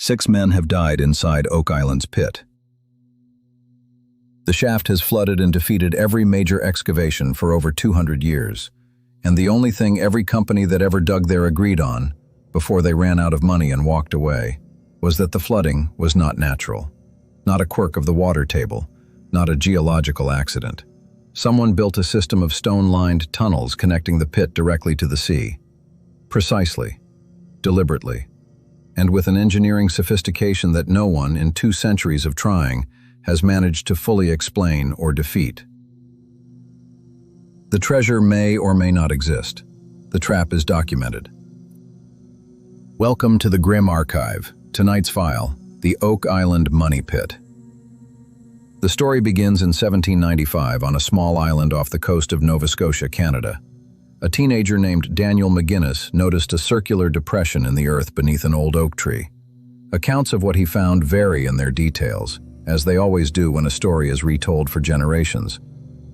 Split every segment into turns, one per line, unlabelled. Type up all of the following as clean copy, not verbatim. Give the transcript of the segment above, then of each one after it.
6 men have died inside Oak Island's pit. The shaft has flooded and defeated every major excavation for over 200 years, and the only thing every company that ever dug there agreed on, before they ran out of money and walked away, was that the flooding was not natural, not a quirk of the water table, not a geological accident. Someone built a system of stone-lined tunnels connecting the pit directly to the sea. Precisely, deliberately, and with an engineering sophistication that no one, in 2 centuries of trying, has managed to fully explain or defeat. The treasure may or may not exist. The trap is documented. Welcome to the Grim Archive. Tonight's file, the Oak Island Money Pit. The story begins in 1795 on a small island off the coast of Nova Scotia, Canada. A teenager named Daniel McGinnis noticed a circular depression in the earth beneath an old oak tree. Accounts of what he found vary in their details, as they always do when a story is retold for generations.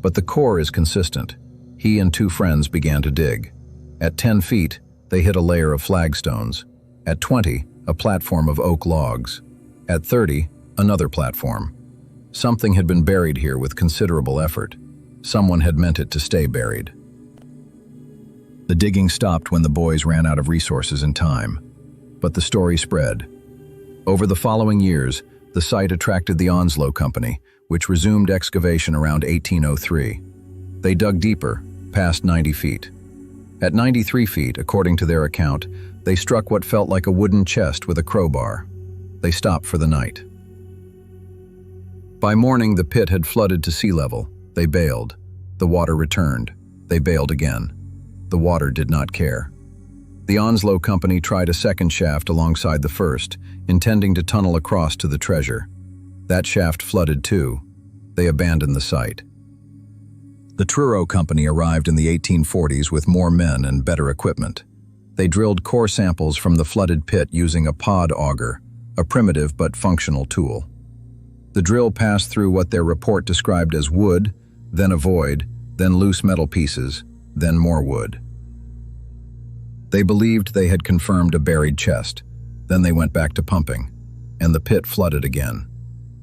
But the core is consistent. He and 2 friends began to dig. At 10 feet, they hit a layer of flagstones. At 20, a platform of oak logs. At 30, another platform. Something had been buried here with considerable effort. Someone had meant it to stay buried. The digging stopped when the boys ran out of resources and time, but the story spread. Over the following years, the site attracted the Truro Company, which resumed excavation around 1803. They dug deeper, past 90 feet. At 93 feet, according to their account, they struck what felt like a wooden chest with a crowbar. They stopped for the night. By morning, the pit had flooded to sea level. They bailed. The water returned. They bailed again. The water did not care. The Truro Company tried a second shaft alongside the first, intending to tunnel across to the treasure. That shaft flooded too. They abandoned the site. The Truro Company arrived in the 1840s with more men and better equipment. They drilled core samples from the flooded pit using a pod auger, a primitive but functional tool. The drill passed through what their report described as wood, then a void, then loose metal pieces, then more wood. They believed they had confirmed a buried chest. Then they went back to pumping, and the pit flooded again.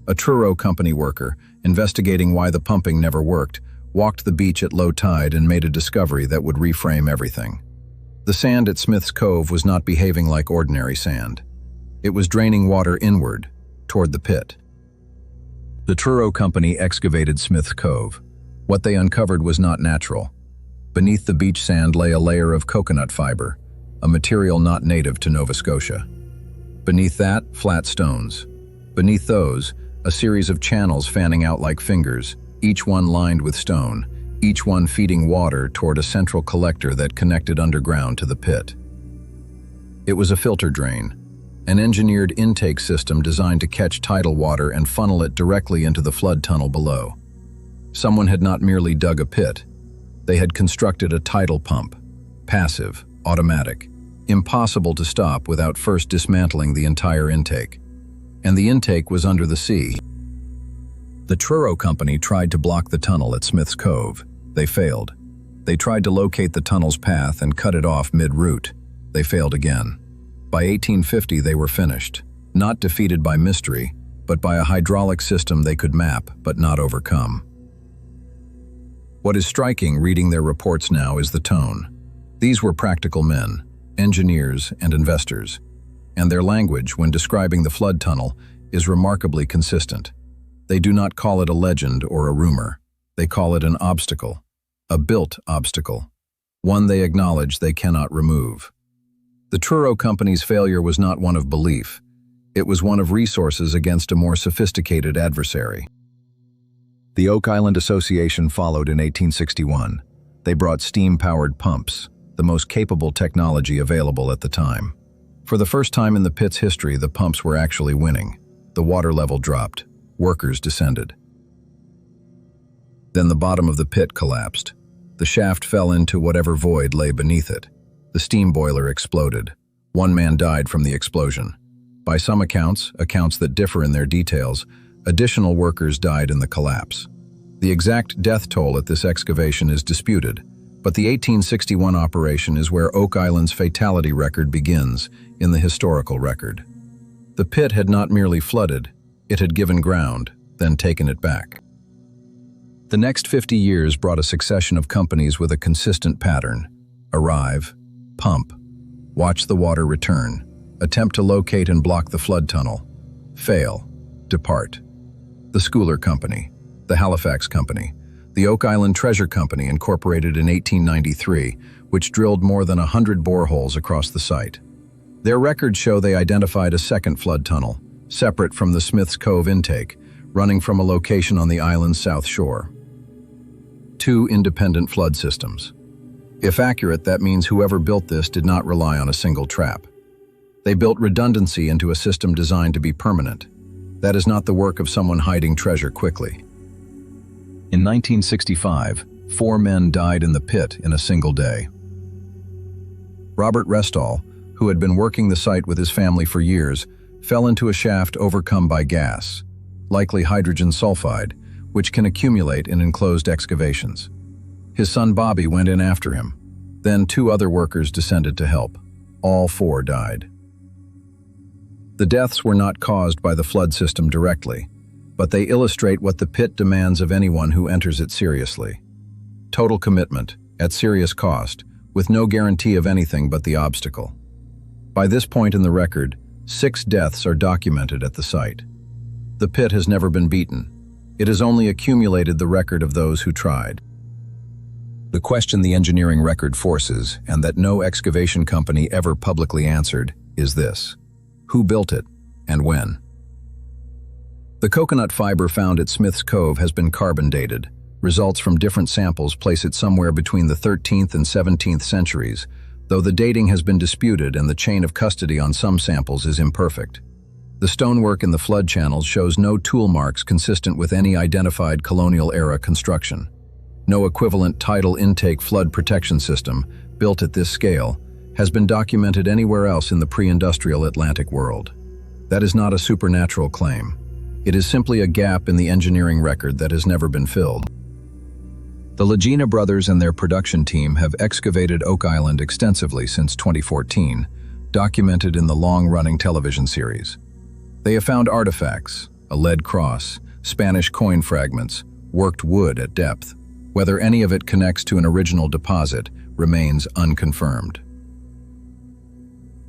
A Truro Company worker, investigating why the pumping never worked, walked the beach at low tide and made a discovery that would reframe everything. The sand at Smith's Cove was not behaving like ordinary sand. It was draining water inward, toward the pit. The Truro Company excavated Smith's Cove. What they uncovered was not natural. Beneath the beach sand lay a layer of coconut fiber, a material not native to Nova Scotia. Beneath that, flat stones. Beneath those, a series of channels fanning out like fingers, each one lined with stone, each one feeding water toward a central collector that connected underground to the pit. It was a filter drain, an engineered intake system designed to catch tidal water and funnel it directly into the flood tunnel below. Someone had not merely dug a pit. They had constructed a tidal pump, passive, automatic, impossible to stop without first dismantling the entire intake. And the intake was under the sea. The Truro Company tried to block the tunnel at Smith's Cove. They failed. They tried to locate the tunnel's path and cut it off mid-route. They failed again. By 1850, they were finished, not defeated by mystery, but by a hydraulic system they could map but not overcome. What is striking reading their reports now is the tone. These were practical men, engineers and investors, and their language when describing the flood tunnel is remarkably consistent. They do not call it a legend or a rumor. They call it an obstacle, a built obstacle, one they acknowledge they cannot remove. The Truro Company's failure was not one of belief. It was one of resources against a more sophisticated adversary. The Oak Island Association followed in 1861. They brought steam-powered pumps, the most capable technology available at the time. For the first time in the pit's history, the pumps were actually winning. The water level dropped. Workers descended. Then the bottom of the pit collapsed. The shaft fell into whatever void lay beneath it. The steam boiler exploded. 1 man died from the explosion. By some accounts that differ in their details, additional workers died in the collapse. The exact death toll at this excavation is disputed, but the 1861 operation is where Oak Island's fatality record begins in the historical record. The pit had not merely flooded, it had given ground, then taken it back. The next 50 years brought a succession of companies with a consistent pattern: arrive, pump, watch the water return, attempt to locate and block the flood tunnel, fail, depart. The Truro Company, the Halifax Company, the Oak Island Treasure Company, incorporated in 1893, which drilled more than 100 boreholes across the site. Their records show they identified a second flood tunnel, separate from the Smith's Cove intake, running from a location on the island's south shore. 2 independent flood systems. If accurate, that means whoever built this did not rely on a single trap. They built redundancy into a system designed to be permanent. That is not the work of someone hiding treasure quickly. In 1965, 4 men died in the pit in a single day. Robert Restall, who had been working the site with his family for years, fell into a shaft overcome by gas, likely hydrogen sulfide, which can accumulate in enclosed excavations. His son Bobby went in after him. Then 2 other workers descended to help. All 4 died. The deaths were not caused by the flood system directly, but they illustrate what the pit demands of anyone who enters it seriously. Total commitment, at serious cost, with no guarantee of anything but the obstacle. By this point in the record, 6 deaths are documented at the site. The pit has never been beaten. It has only accumulated the record of those who tried. The question the engineering record forces, and that no excavation company ever publicly answered, is this: who built it, and when? The coconut fiber found at Smith's Cove has been carbon dated. Results from different samples place it somewhere between the 13th and 17th centuries, though the dating has been disputed and the chain of custody on some samples is imperfect. The stonework in the flood channels shows no tool marks consistent with any identified colonial-era construction. No equivalent tidal intake flood protection system, built at this scale, has been documented anywhere else in the pre-industrial Atlantic world. That is not a supernatural claim. It is simply a gap in the engineering record that has never been filled. The Legina brothers and their production team have excavated Oak Island extensively since 2014, documented in the long-running television series. They have found artifacts, a lead cross, Spanish coin fragments, worked wood at depth. Whether any of it connects to an original deposit remains unconfirmed.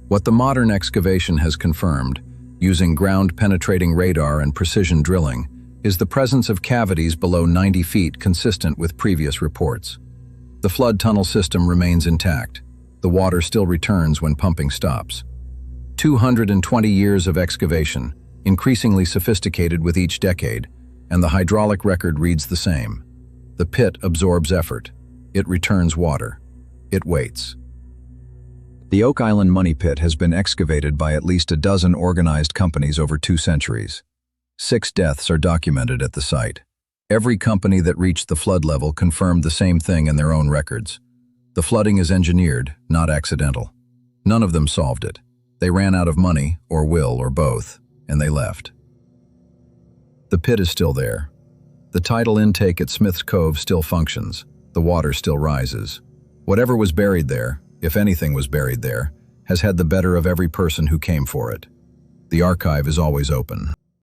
What the modern excavation has confirmed, using ground-penetrating radar and precision drilling, is the presence of cavities below 90 feet consistent with previous reports. The flood tunnel system remains intact. The water still returns when pumping stops. 220 years of excavation, increasingly sophisticated with each decade, and the hydraulic record reads the same. The pit absorbs effort. It returns water. It waits. The Oak Island Money Pit has been excavated by at least a dozen organized companies over 2 centuries. 6 deaths are documented at the site. Every company that reached the flood level confirmed the same thing in their own records. The flooding is engineered, not accidental. None of them solved it. They ran out of money, or will, or both, and they left. The pit is still there. The tidal intake at Smith's Cove still functions. The water still rises. Whatever was buried there, if anything was buried there, has had the better of every person who came for it. The archive is always open.